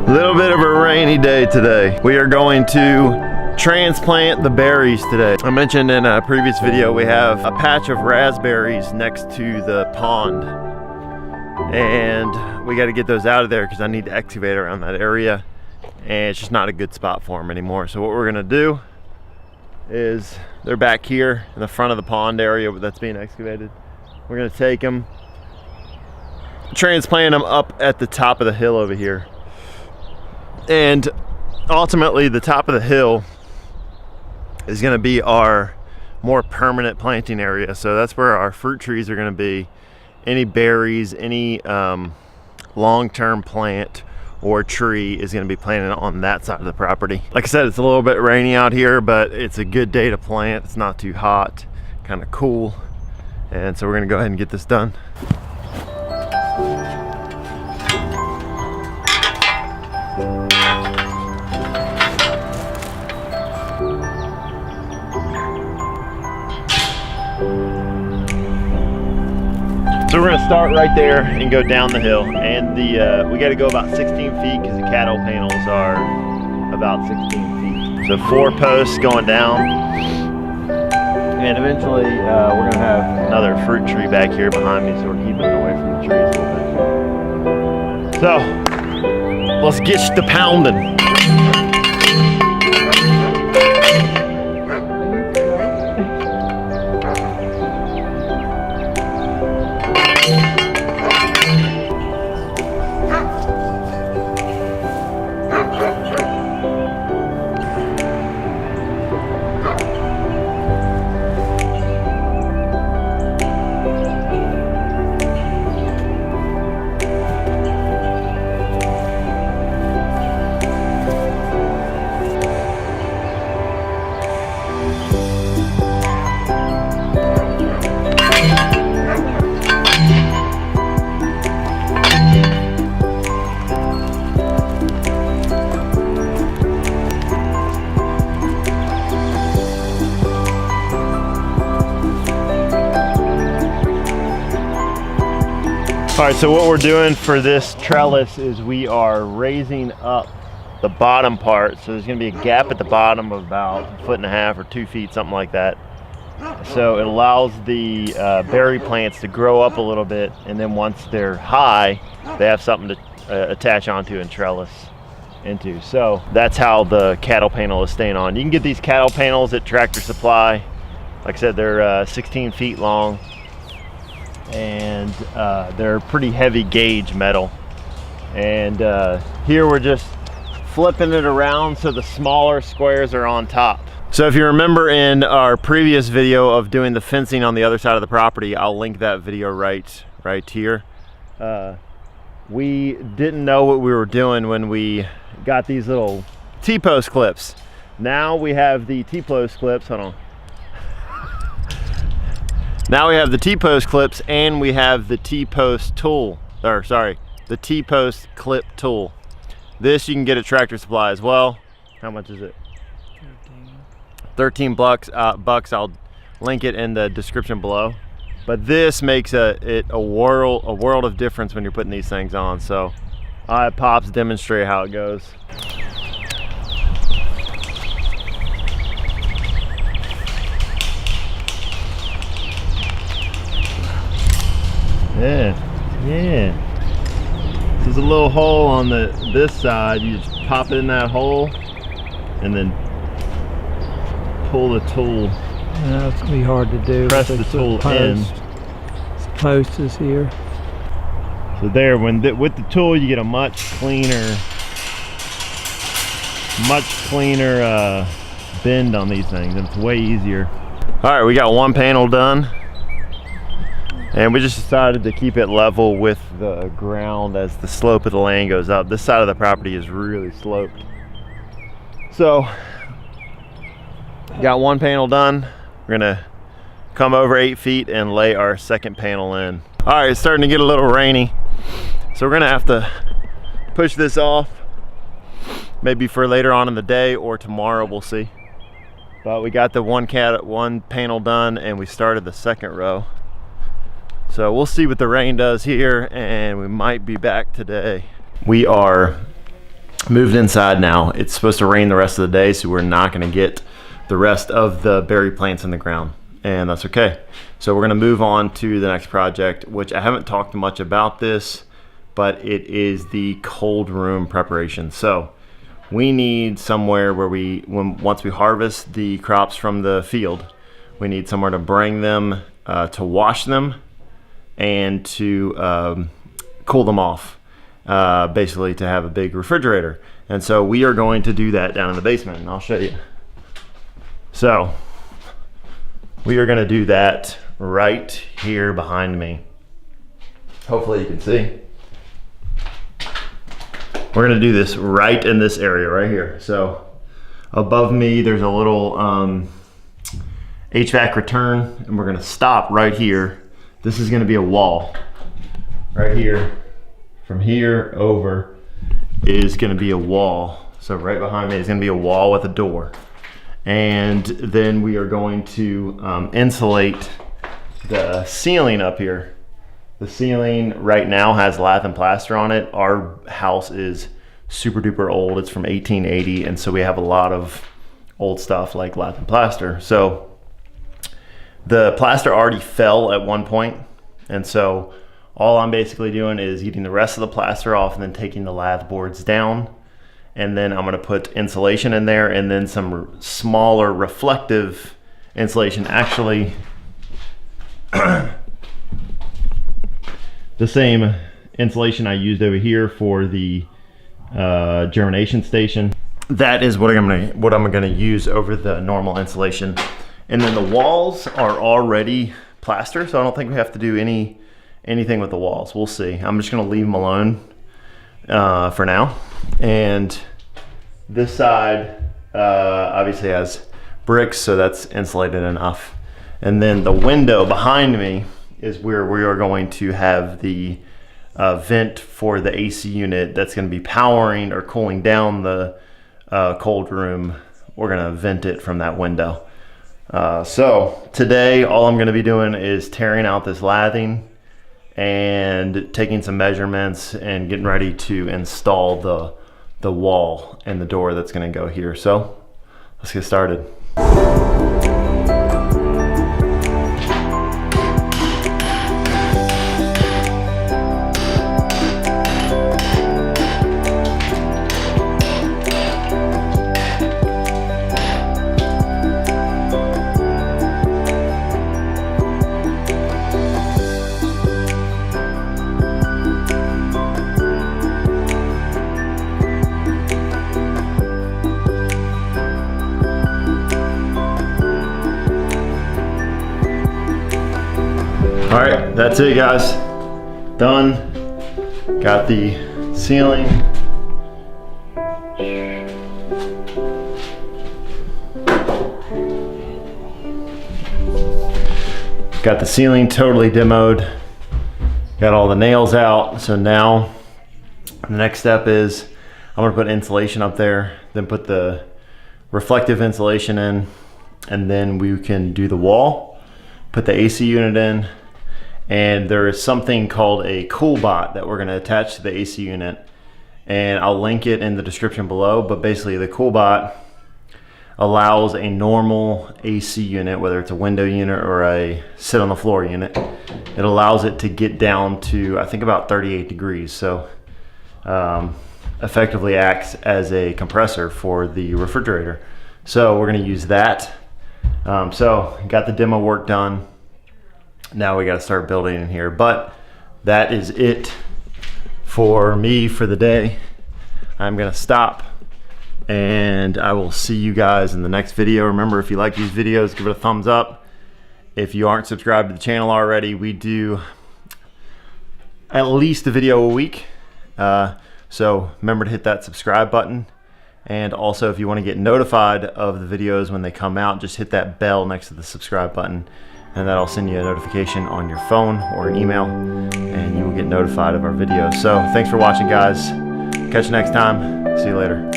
Little bit of a rainy day today. We are going to transplant the berries today. I mentioned in a previous video we have a patch of raspberries next to the pond, and we got to get those out of there because I need to excavate around that area, and it's just not a good spot for them anymore. So what we're gonna do is, they're back here in the front of the pond area that's being excavated. We're gonna take them, transplant them up at the top of the hill over here. And ultimately the top of the hill is going to be our more permanent planting area. So that's where our fruit trees are going to be. Any berries, any long-term plant or tree is going to be planted on that side of the property. Like I said, it's a little bit rainy out here, but it's a good day to plant. It's not too hot, kind of cool. And so we're going to go ahead and get this done. So we're gonna start right there and go down the hill, and we got to go about 16 feet because the cattle panels are about 16 feet. So 4 posts going down, and eventually we're gonna have another fruit tree back here behind me, so we're keeping it away from the trees a little bit. So let's get to pounding. All right, so what we're doing for this trellis is we are raising up the bottom part. So there's gonna be a gap at the bottom of about 1.5 feet or 2 feet, something like that. So it allows the berry plants to grow up a little bit, and then once they're high, they have something to attach onto and trellis into. So that's how the cattle panel is staying on. You can get these cattle panels at Tractor Supply. Like I said, they're 16 feet long. And they're pretty heavy gauge metal, and here we're just flipping it around so the smaller squares are on top. So if you remember in our previous video of doing the fencing on the other side of the property, I'll link that video right here. We didn't know what we were doing when we got these little T-post clips. Now we have the T-post clips, hold on. Now we have the T-post clips, and we have the T-post tool, or sorry, the T-post clip tool. This you can get at Tractor Supply as well. How much is it? 13 bucks. I'll link it in the description below. But this makes it a world of difference when you're putting these things on. So I'll have Pops demonstrate how it goes. Yeah. There's a little hole on this side. You just pop it in that hole and then pull the tool. Yeah, it's gonna be hard to do. Press the tool in. This post is here. So there, with the tool, you get a much cleaner bend on these things, and it's way easier. All right, we got one panel done. And we just decided to keep it level with the ground as the slope of the land goes up. This side of the property is really sloped. So, got one panel done. We're gonna come over 8 feet and lay our second panel in. All right, it's starting to get a little rainy. So we're gonna have to push this off, maybe for later on in the day or tomorrow, we'll see. But we got the one panel done, and we started the second row. So we'll see what the rain does here, and we might be back today. We are moved inside now. It's supposed to rain the rest of the day, so we're not going to get the rest of the berry plants in the ground, and that's okay. So we're going to move on to the next project, which I haven't talked much about this, but it is the cold room preparation. So we need somewhere where once we harvest the crops from the field, we need somewhere to bring them, to wash them, and to cool them off. Basically to have a big refrigerator. And so we are going to do that down in the basement, and I'll show you. So we are going to do that right here behind me. Hopefully you can see. We're going to do this right in this area right here. So above me there's a little HVAC return, and we're going to stop right here. This is going to be a wall right here. From here over is going to be a wall. So right behind me is going to be a wall with a door. And then we are going to insulate the ceiling up here. The ceiling right now has lath and plaster on it. Our house is super duper old. It's from 1880. And so we have a lot of old stuff like lath and plaster. So the plaster already fell at one point. And so all I'm basically doing is getting the rest of the plaster off and then taking the lath boards down. And then I'm gonna put insulation in there, and then some smaller reflective insulation. Actually, the same insulation I used over here for the germination station. That is what I'm gonna use over the normal insulation. And then the walls are already plaster, so I don't think we have to do anything with the walls. We'll see. I'm just gonna leave them alone for now. And this side obviously has bricks, so that's insulated enough. And then the window behind me is where we are going to have the vent for the AC unit that's going to be powering or cooling down the cold room. We're gonna vent it from that window. So today all I'm gonna be doing is tearing out this lathing and taking some measurements and getting ready to install the wall and the door that's going to go here. So let's get started. All right, that's it guys. Done. Got the ceiling. Got the ceiling totally demoed. Got all the nails out. So now the next step is I'm gonna put insulation up there, then put the reflective insulation in, and then we can do the wall, put the AC unit in. And there is something called a cool bot that we're going to attach to the AC unit, and I'll link it in the description below. But basically the cool bot allows a normal AC unit, whether it's a window unit or a sit on the floor unit, it allows it to get down to I think about 38 degrees. So effectively acts as a compressor for the refrigerator. So we're going to use that. So got the demo work done. Now we got to start building in here, but that is it for me for the day. I'm gonna stop, and I will see you guys in the next video. Remember, if you like these videos, give it a thumbs up. If you aren't subscribed to the channel already, we do at least a video a week. So remember to hit that subscribe button. And also, if you want to get notified of the videos when they come out, just hit that bell next to the subscribe button, and that'll send you a notification on your phone or an email, and you will get notified of our videos. So thanks for watching guys. Catch you next time. See you later.